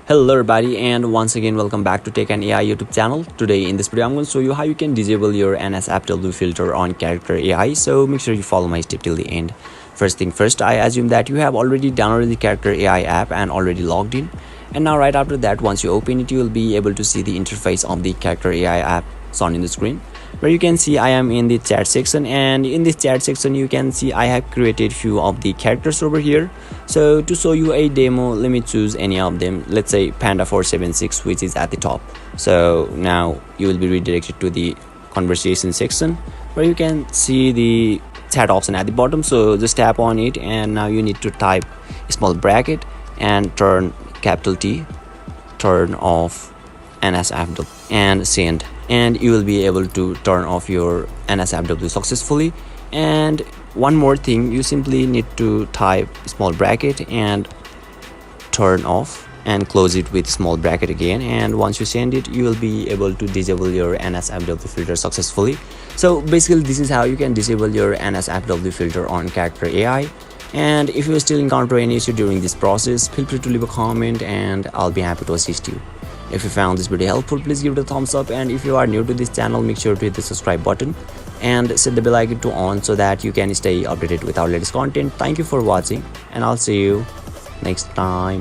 Hello everybody, and once again welcome back to Tech and AI YouTube channel. Today in this video I'm going to show you how you can disable your NSFW filter on character AI, so make sure you follow my step till the end. First thing first, I assume that you have already downloaded the character AI app and already logged in, and now right after that, once you open it, you will be able to see the interface of the character AI app shown in the screen, where you can see I am in the chat section, and in this chat section you can see I have created few of the characters over here. So to show you a demo, let me choose any of them. Let's say Panda 476, which is at the top. So now you will be redirected to the conversation section, where you can see the chat option at the bottom. So just tap on it, and now you need to type a small bracket and turn capital T, turn off NSFW and send, and you will be able to turn off your NSFW successfully. And one more thing, you simply need to type small bracket and turn off and close it with small bracket again, and once you send it, you will be able to disable your NSFW filter successfully. So basically this is how you can disable your NSFW filter on character AI. And if you still encounter any issue during this process, feel free to leave a comment and I'll be happy to assist you. If you found this video helpful, please give it a thumbs up, and if you are new to this channel, make sure to hit the subscribe button and set the bell icon to on so that you can stay updated with our latest content. Thank you for watching, and I'll see you next time.